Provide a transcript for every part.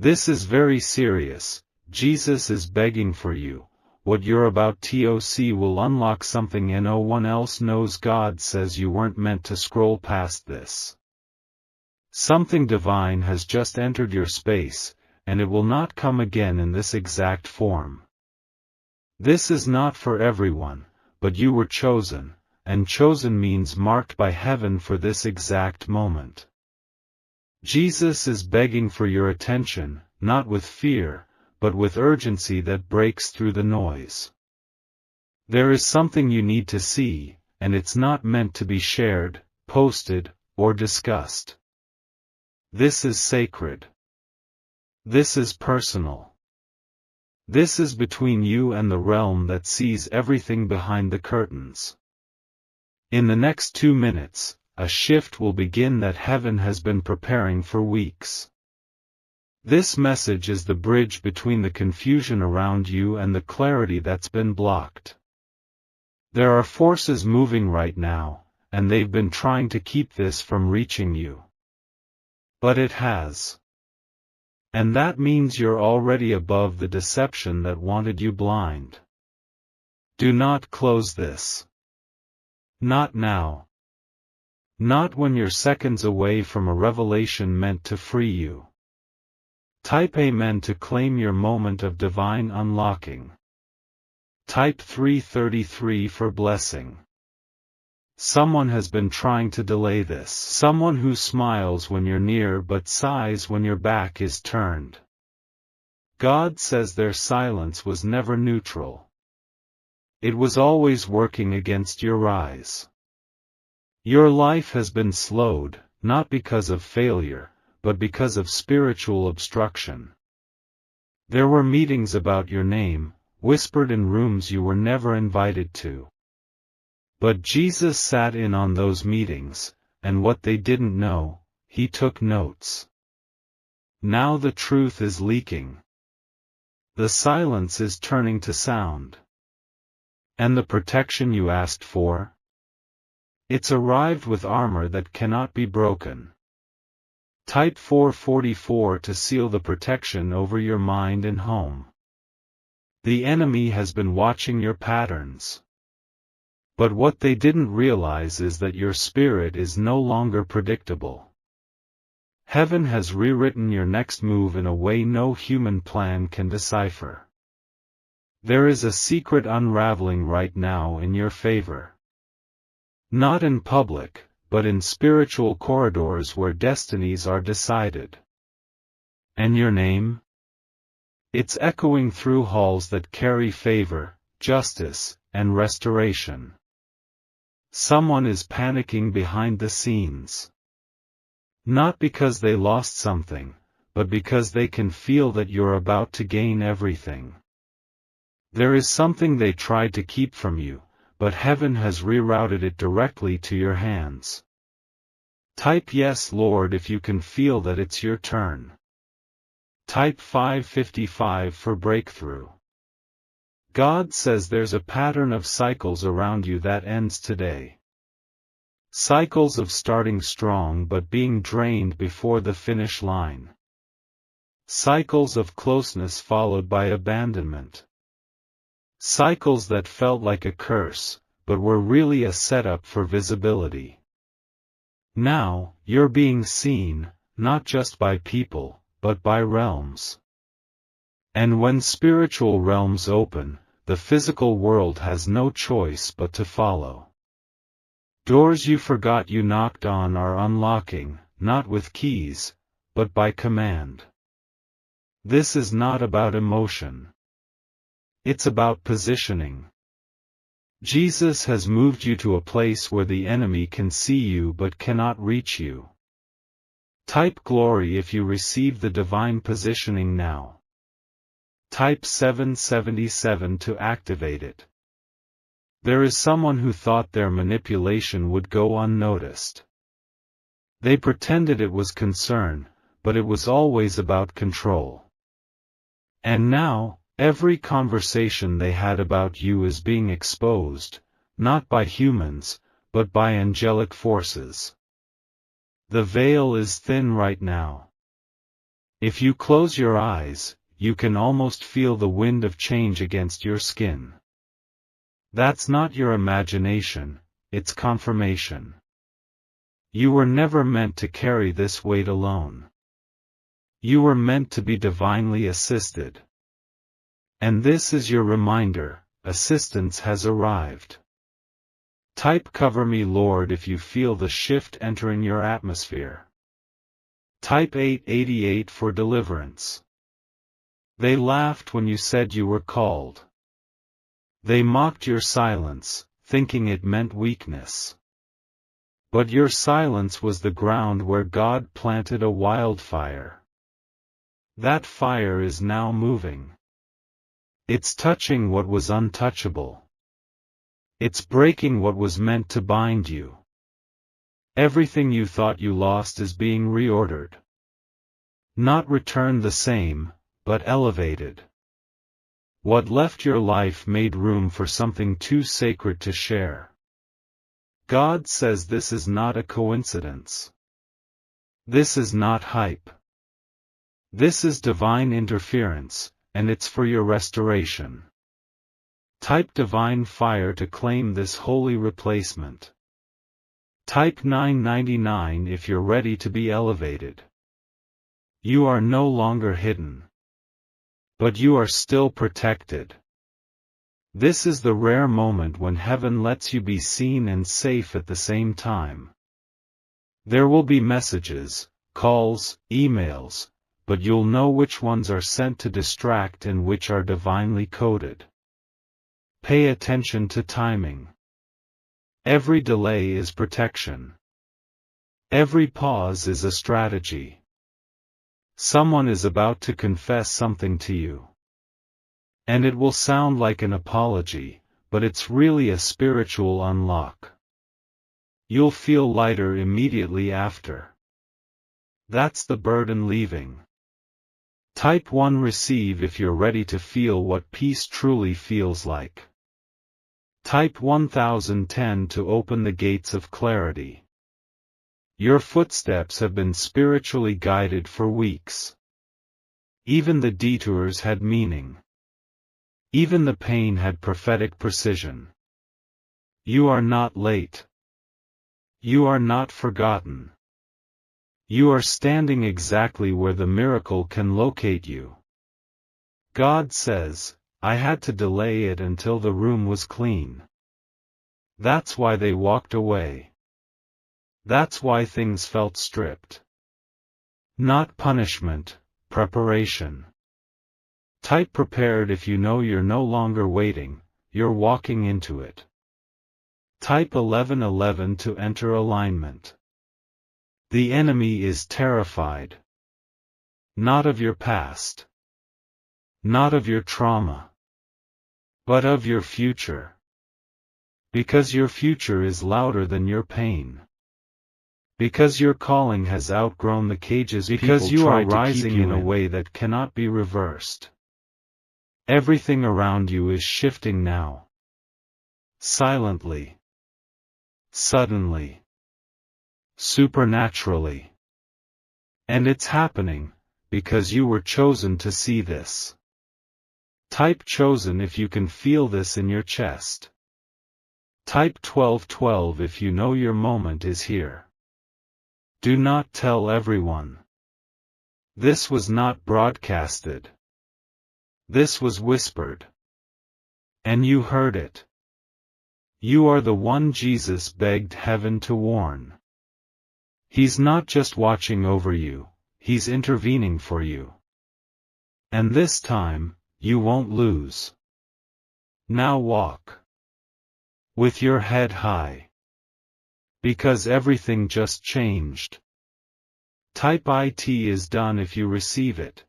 This is very serious. Jesus is begging for you. What you're about to see will unlock something no one else knows. God says you weren't meant to scroll past this. Something divine has just entered your space, and it will not come again in this exact form. This is not for everyone, but you were chosen, and chosen means marked by heaven for this exact moment. Jesus is begging for your attention, not with fear, but with urgency that breaks through the noise. There is something you need to see, and it's not meant to be shared, posted, or discussed. This is sacred. This is personal. This is between you and the realm that sees everything behind the curtains. In the next 2 minutes, a shift will begin that heaven has been preparing for weeks. This message is the bridge between the confusion around you and the clarity that's been blocked. There are forces moving right now, and they've been trying to keep this from reaching you. But it has. And that means you're already above the deception that wanted you blind. Do not close this. Not now. Not when you're seconds away from a revelation meant to free you. Type Amen to claim your moment of divine unlocking. Type 333 for blessing. Someone has been trying to delay this. Someone who smiles when you're near but sighs when your back is turned. God says their silence was never neutral. It was always working against your rise. Your life has been slowed, not because of failure, but because of spiritual obstruction. There were meetings about your name, whispered in rooms you were never invited to. But Jesus sat in on those meetings, and what they didn't know, he took notes. Now the truth is leaking. The silence is turning to sound. And the protection you asked for? It's arrived with armor that cannot be broken. Type 444 to seal the protection over your mind and home. The enemy has been watching your patterns. But what they didn't realize is that your spirit is no longer predictable. Heaven has rewritten your next move in a way no human plan can decipher. There is a secret unraveling right now in your favor. Not in public, but in spiritual corridors where destinies are decided. And your name? It's echoing through halls that carry favor, justice, and restoration. Someone is panicking behind the scenes. Not because they lost something, but because they can feel that you're about to gain everything. There is something they tried to keep from you, but heaven has rerouted it directly to your hands. Type yes, Lord, if you can feel that it's your turn. Type 555 for breakthrough. God says there's a pattern of cycles around you that ends today. Cycles of starting strong but being drained before the finish line. Cycles of closeness followed by abandonment. Cycles that felt like a curse, but were really a setup for visibility. Now, you're being seen, not just by people, but by realms. And when spiritual realms open, the physical world has no choice but to follow. Doors you forgot you knocked on are unlocking, not with keys, but by command. This is not about emotion. It's about positioning. Jesus has moved you to a place where the enemy can see you but cannot reach you. Type glory if you receive the divine positioning now. Type 777 to activate it. There is someone who thought their manipulation would go unnoticed. They pretended it was concern, but it was always about control. And now, every conversation they had about you is being exposed, not by humans, but by angelic forces. The veil is thin right now. If you close your eyes, you can almost feel the wind of change against your skin. That's not your imagination, it's confirmation. You were never meant to carry this weight alone. You were meant to be divinely assisted. And this is your reminder, assistance has arrived. Type "Cover me, Lord" if you feel the shift entering your atmosphere. Type 888 for deliverance. They laughed when you said you were called. They mocked your silence, thinking it meant weakness. But your silence was the ground where God planted a wildfire. That fire is now moving. It's touching what was untouchable. It's breaking what was meant to bind you. Everything you thought you lost is being reordered. Not returned the same, but elevated. What left your life made room for something too sacred to share. God says this is not a coincidence. This is not hype. This is divine interference, and it's for your restoration. Type "Divine Fire" to claim this holy replacement. Type 999 if you're ready to be elevated. You are no longer hidden. But you are still protected. This is the rare moment when heaven lets you be seen and safe at the same time. There will be messages, calls, emails, but you'll know which ones are sent to distract and which are divinely coded. Pay attention to timing. Every delay is protection. Every pause is a strategy. Someone is about to confess something to you. And it will sound like an apology, but it's really a spiritual unlock. You'll feel lighter immediately after. That's the burden leaving. Type 1 receive if you're ready to feel what peace truly feels like. Type 1010 to open the gates of clarity. Your footsteps have been spiritually guided for weeks. Even the detours had meaning. Even the pain had prophetic precision. You are not late. You are not forgotten. You are standing exactly where the miracle can locate you. God says, I had to delay it until the room was clean. That's why they walked away. That's why things felt stripped. Not punishment, preparation. Type prepared if you know you're no longer waiting, you're walking into it. Type 1111 to enter alignment. The enemy is terrified. Not of your past. Not of your trauma. But of your future. Because your future is louder than your pain. Because your calling has outgrown the cages because you are rising in a way that cannot be reversed. Everything around you is shifting now. Silently. Suddenly. Supernaturally. And it's happening, because you were chosen to see this. Type chosen if you can feel this in your chest. Type 1212 if you know your moment is here. Do not tell everyone. This was not broadcasted. This was whispered. And you heard it. You are the one Jesus begged heaven to warn. He's not just watching over you, he's intervening for you. And this time, you won't lose. Now walk. With your head high. Because everything just changed. Type IT is done if you receive it.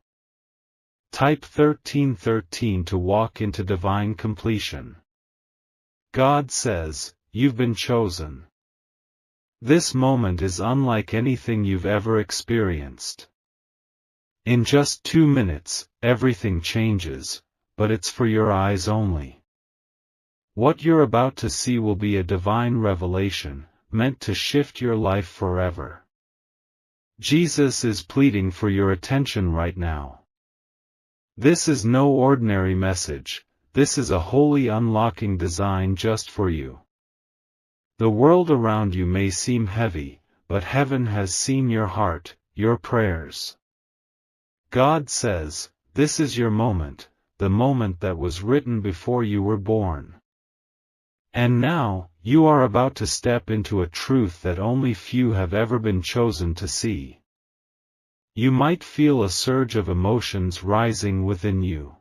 Type 1313 to walk into divine completion. God says, you've been chosen. This moment is unlike anything you've ever experienced. In just 2 minutes, everything changes, but it's for your eyes only. What you're about to see will be a divine revelation, meant to shift your life forever. Jesus is pleading for your attention right now. This is no ordinary message, this is a holy unlocking design just for you. The world around you may seem heavy, but heaven has seen your heart, your prayers. God says, this is your moment, the moment that was written before you were born. And now, you are about to step into a truth that only few have ever been chosen to see. You might feel a surge of emotions rising within you.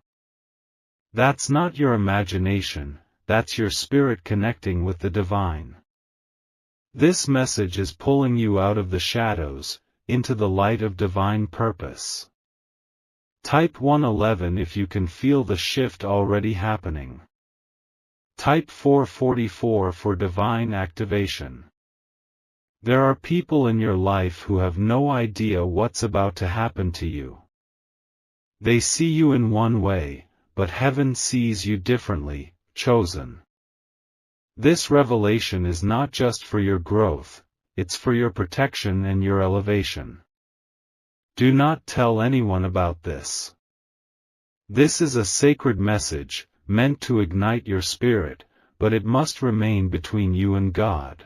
That's not your imagination, that's your spirit connecting with the divine. This message is pulling you out of the shadows, into the light of divine purpose. Type 111 if you can feel the shift already happening. Type 444 for divine activation. There are people in your life who have no idea what's about to happen to you. They see you in one way, but heaven sees you differently, chosen. This revelation is not just for your growth, it's for your protection and your elevation. Do not tell anyone about this. This is a sacred message, meant to ignite your spirit, but it must remain between you and God.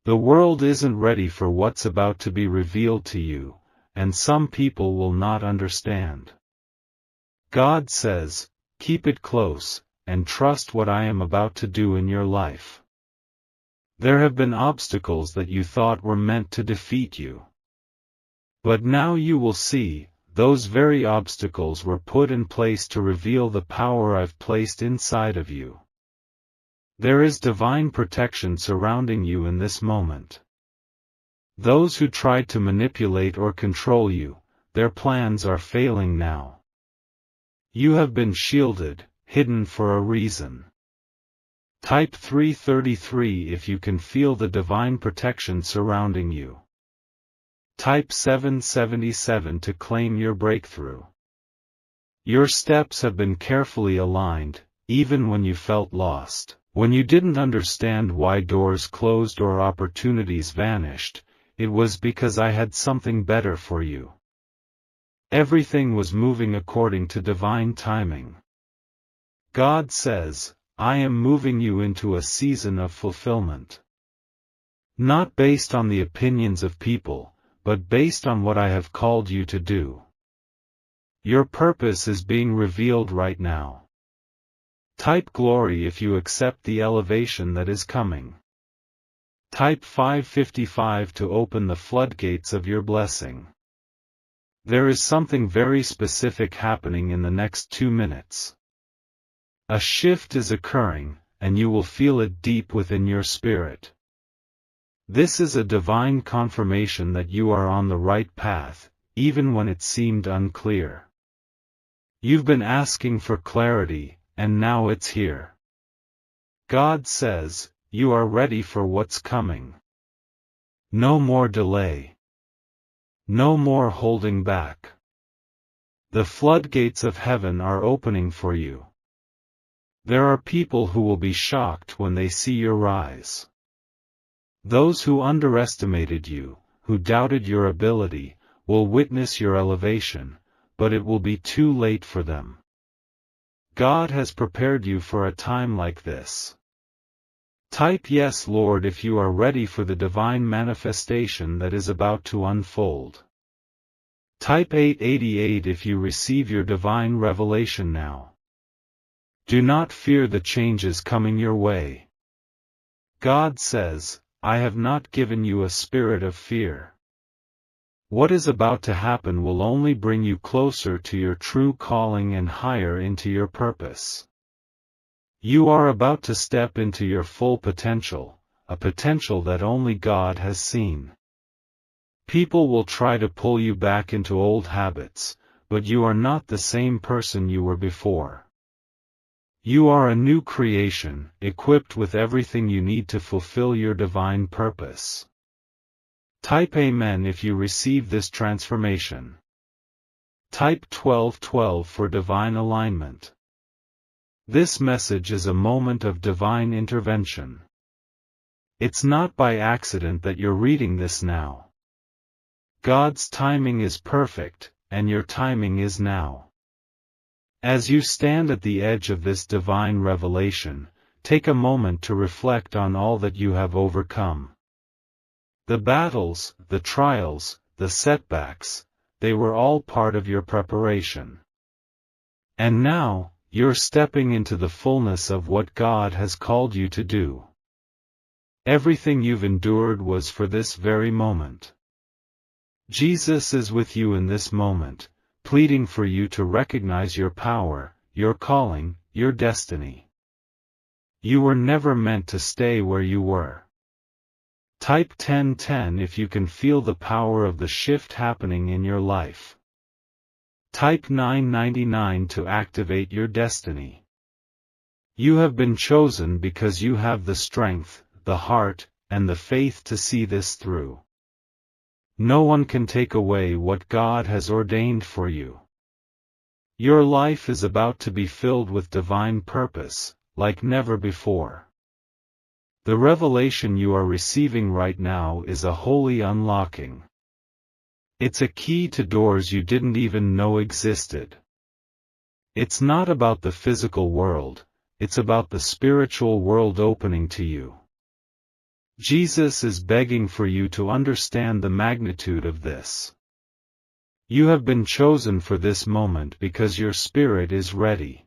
The world isn't ready for what's about to be revealed to you, and some people will not understand. God says, keep it close, and trust what I am about to do in your life. There have been obstacles that you thought were meant to defeat you. But now you will see, those very obstacles were put in place to reveal the power I've placed inside of you. There is divine protection surrounding you in this moment. Those who tried to manipulate or control you, their plans are failing now. You have been shielded, hidden for a reason. Type 333 if you can feel the divine protection surrounding you. Type 777 to claim your breakthrough. Your steps have been carefully aligned, even when you felt lost. When you didn't understand why doors closed or opportunities vanished, it was because I had something better for you. Everything was moving according to divine timing. God says, I am moving you into a season of fulfillment. Not based on the opinions of people, but based on what I have called you to do. Your purpose is being revealed right now. Type glory if you accept the elevation that is coming. Type 555 to open the floodgates of your blessing. There is something very specific happening in the next 2 minutes. A shift is occurring, and you will feel it deep within your spirit. This is a divine confirmation that you are on the right path, even when it seemed unclear. You've been asking for clarity, and now it's here. God says, you are ready for what's coming. No more delay. No more holding back. The floodgates of heaven are opening for you. There are people who will be shocked when they see your rise. Those who underestimated you, who doubted your ability, will witness your elevation, but it will be too late for them. God has prepared you for a time like this. Type yes, Lord, if you are ready for the divine manifestation that is about to unfold. Type 888 if you receive your divine revelation now. Do not fear the changes coming your way. God says, I have not given you a spirit of fear. What is about to happen will only bring you closer to your true calling and higher into your purpose. You are about to step into your full potential, a potential that only God has seen. People will try to pull you back into old habits, but you are not the same person you were before. You are a new creation, equipped with everything you need to fulfill your divine purpose. Type Amen if you receive this transformation. Type 1212 for divine alignment. This message is a moment of divine intervention. It's not by accident that you're reading this now. God's timing is perfect, and your timing is now. As you stand at the edge of this divine revelation, take a moment to reflect on all that you have overcome. The battles, the trials, the setbacks, they were all part of your preparation. And now, you're stepping into the fullness of what God has called you to do. Everything you've endured was for this very moment. Jesus is with you in this moment, pleading for you to recognize your power, your calling, your destiny. You were never meant to stay where you were. Type 1010 if you can feel the power of the shift happening in your life. Type 999 to activate your destiny. You have been chosen because you have the strength, the heart, and the faith to see this through. No one can take away what God has ordained for you. Your life is about to be filled with divine purpose, like never before. The revelation you are receiving right now is a holy unlocking. It's a key to doors you didn't even know existed. It's not about the physical world, it's about the spiritual world opening to you. Jesus is begging for you to understand the magnitude of this. You have been chosen for this moment because your spirit is ready.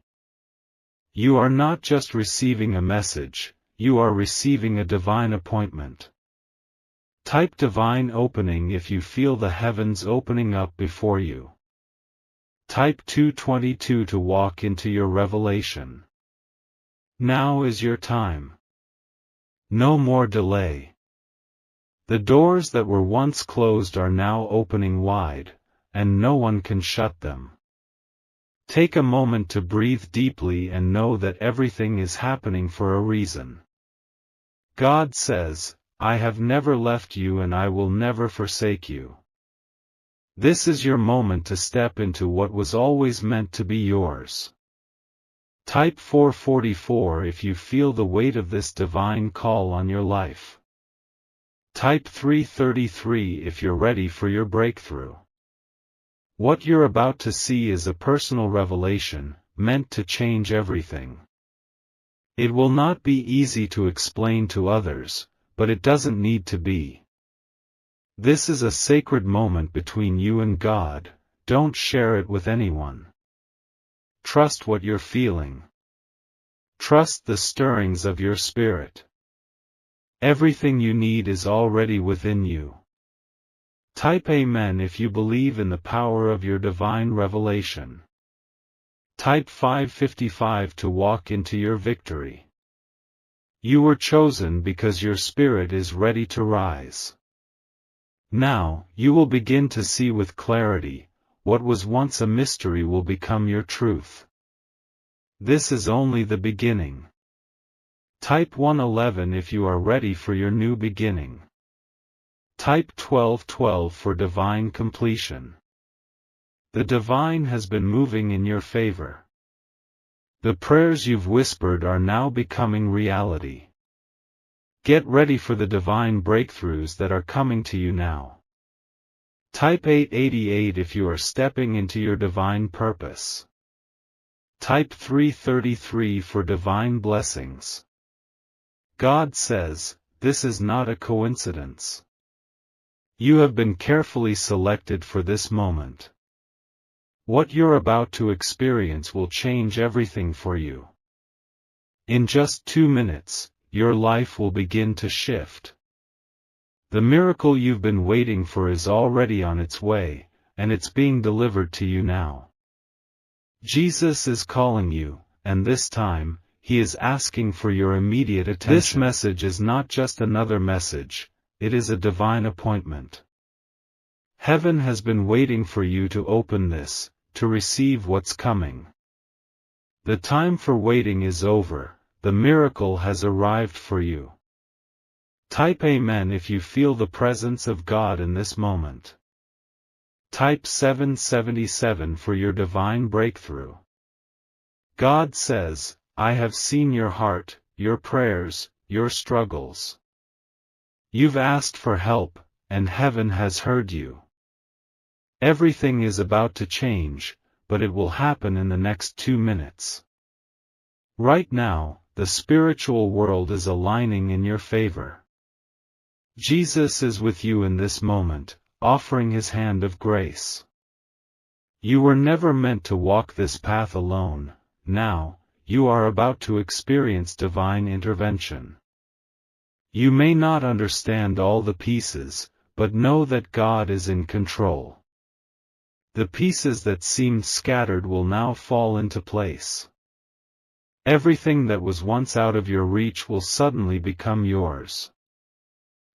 You are not just receiving a message, you are receiving a divine appointment. Type divine opening if you feel the heavens opening up before you. Type 222 to walk into your revelation. Now is your time. No more delay. The doors that were once closed are now opening wide, and no one can shut them. Take a moment to breathe deeply and know that everything is happening for a reason. God says, I have never left you and I will never forsake you. This is your moment to step into what was always meant to be yours. Type 444 if you feel the weight of this divine call on your life. Type 333 if you're ready for your breakthrough. What you're about to see is a personal revelation, meant to change everything. It will not be easy to explain to others, but it doesn't need to be. This is a sacred moment between you and God, don't share it with anyone. Trust what you're feeling. Trust the stirrings of your spirit. Everything you need is already within you. Type Amen if you believe in the power of your divine revelation. Type 555 to walk into your victory. You were chosen because your spirit is ready to rise. Now, you will begin to see with clarity, what was once a mystery will become your truth. This is only the beginning. Type 111 if you are ready for your new beginning. Type 1212 for divine completion. The divine has been moving in your favor. The prayers you've whispered are now becoming reality. Get ready for the divine breakthroughs that are coming to you now. Type 888 if you are stepping into your divine purpose. Type 333 for divine blessings. God says, this is not a coincidence. You have been carefully selected for this moment. What you're about to experience will change everything for you. In just 2 minutes, your life will begin to shift. The miracle you've been waiting for is already on its way, and it's being delivered to you now. Jesus is calling you, and this time, He is asking for your immediate attention. This message is not just another message, it is a divine appointment. Heaven has been waiting for you to open this, to receive what's coming. The time for waiting is over, the miracle has arrived for you. Type Amen if you feel the presence of God in this moment. Type 777 for your divine breakthrough. God says, I have seen your heart, your prayers, your struggles. You've asked for help, and heaven has heard you. Everything is about to change, but it will happen in the next 2 minutes. Right now, the spiritual world is aligning in your favor. Jesus is with you in this moment, offering his hand of grace. You were never meant to walk this path alone. Now, you are about to experience divine intervention. You may not understand all the pieces, but know that God is in control. The pieces that seemed scattered will now fall into place. Everything that was once out of your reach will suddenly become yours.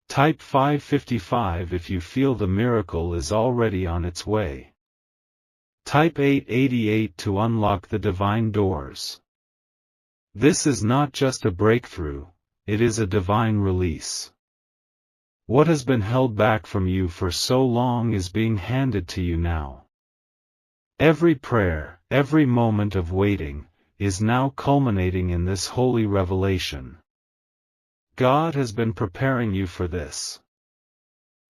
Type 555 if you feel the miracle is already on its way. Type 888 to unlock the divine doors. This is not just a breakthrough, it is a divine release. What has been held back from you for so long is being handed to you now. Every prayer, every moment of waiting, is now culminating in this holy revelation. God has been preparing you for this.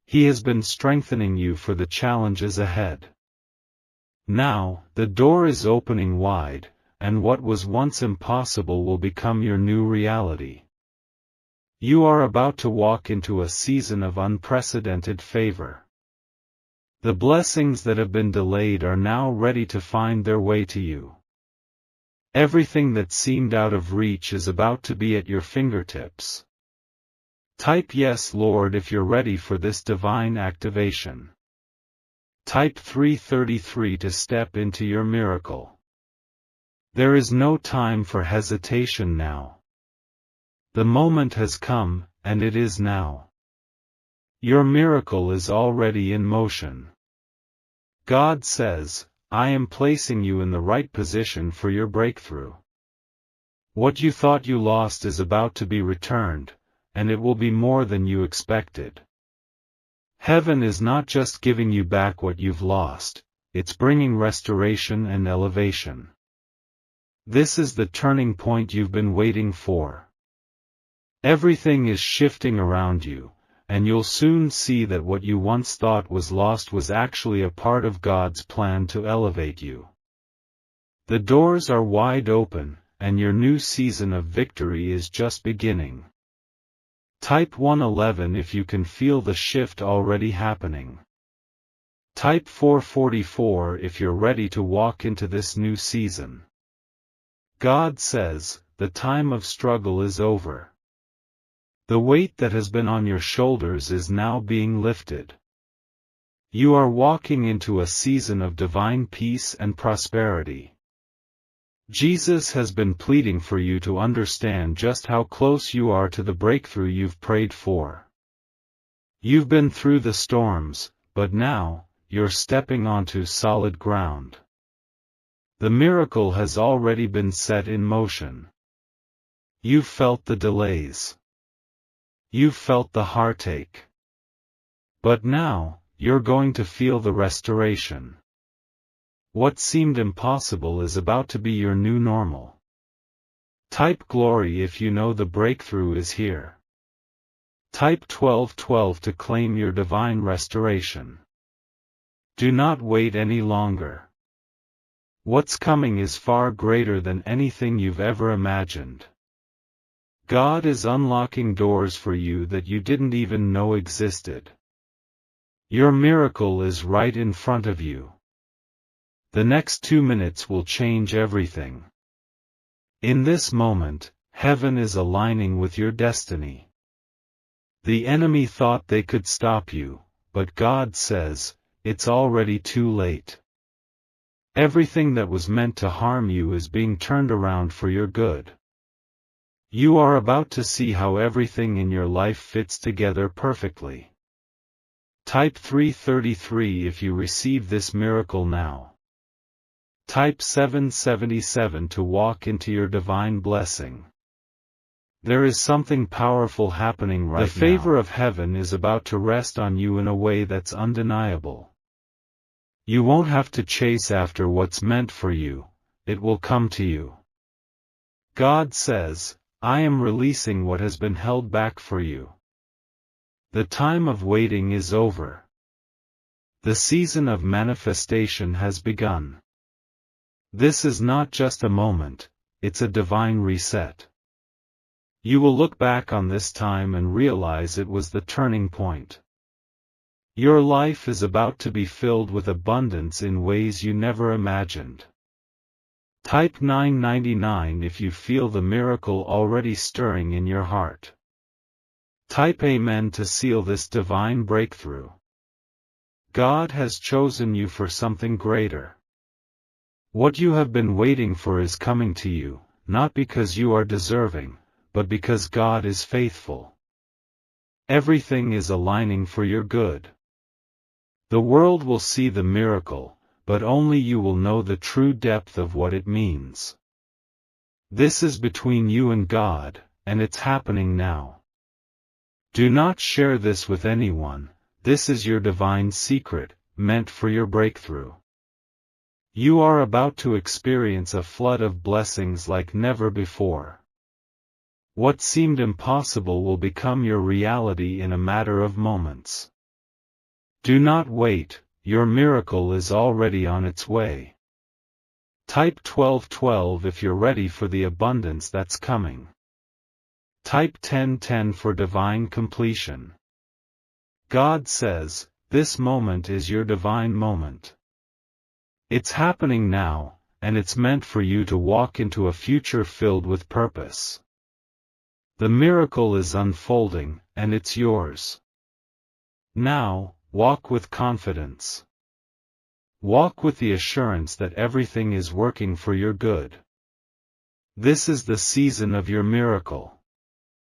He has been strengthening you for the challenges ahead. Now, the door is opening wide, and what was once impossible will become your new reality. You are about to walk into a season of unprecedented favor. The blessings that have been delayed are now ready to find their way to you. Everything that seemed out of reach is about to be at your fingertips. Type yes, Lord, if you're ready for this divine activation. Type 333 to step into your miracle. There is no time for hesitation now. The moment has come, and it is now. Your miracle is already in motion. God says, I am placing you in the right position for your breakthrough. What you thought you lost is about to be returned, and it will be more than you expected. Heaven is not just giving you back what you've lost, it's bringing restoration and elevation. This is the turning point you've been waiting for. Everything is shifting around you, and you'll soon see that what you once thought was lost was actually a part of God's plan to elevate you. The doors are wide open, and your new season of victory is just beginning. Type 111 if you can feel the shift already happening. Type 444 if you're ready to walk into this new season. God says, the time of struggle is over. The weight that has been on your shoulders is now being lifted. You are walking into a season of divine peace and prosperity. Jesus has been pleading for you to understand just how close you are to the breakthrough you've prayed for. You've been through the storms, but now, you're stepping onto solid ground. The miracle has already been set in motion. You've felt the delays. You've felt the heartache. But now, you're going to feel the restoration. What seemed impossible is about to be your new normal. Type glory if you know the breakthrough is here. Type 1212 to claim your divine restoration. Do not wait any longer. What's coming is far greater than anything you've ever imagined. God is unlocking doors for you that you didn't even know existed. Your miracle is right in front of you. The next 2 minutes will change everything. In this moment, heaven is aligning with your destiny. The enemy thought they could stop you, but God says, it's already too late. Everything that was meant to harm you is being turned around for your good. You are about to see how everything in your life fits together perfectly. Type 333 if you receive this miracle now. Type 777 to walk into your divine blessing. There is something powerful happening right now. The favor of heaven is about to rest on you in a way that's undeniable. You won't have to chase after what's meant for you, it will come to you. God says, I am releasing what has been held back for you. The time of waiting is over. The season of manifestation has begun. This is not just a moment, it's a divine reset. You will look back on this time and realize it was the turning point. Your life is about to be filled with abundance in ways you never imagined. Type 999 if you feel the miracle already stirring in your heart. Type Amen to seal this divine breakthrough. God has chosen you for something greater. What you have been waiting for is coming to you, not because you are deserving, but because God is faithful. Everything is aligning for your good. The world will see the miracle, but only you will know the true depth of what it means. This is between you and God, and it's happening now. Do not share this with anyone. This is your divine secret, meant for your breakthrough. You are about to experience a flood of blessings like never before. What seemed impossible will become your reality in a matter of moments. Do not wait, your miracle is already on its way. Type 1212 if you're ready for the abundance that's coming. Type 1010 for divine completion. God says, this moment is your divine moment. It's happening now, and it's meant for you to walk into a future filled with purpose. The miracle is unfolding, and it's yours. Now, walk with confidence. Walk with the assurance that everything is working for your good. This is the season of your miracle.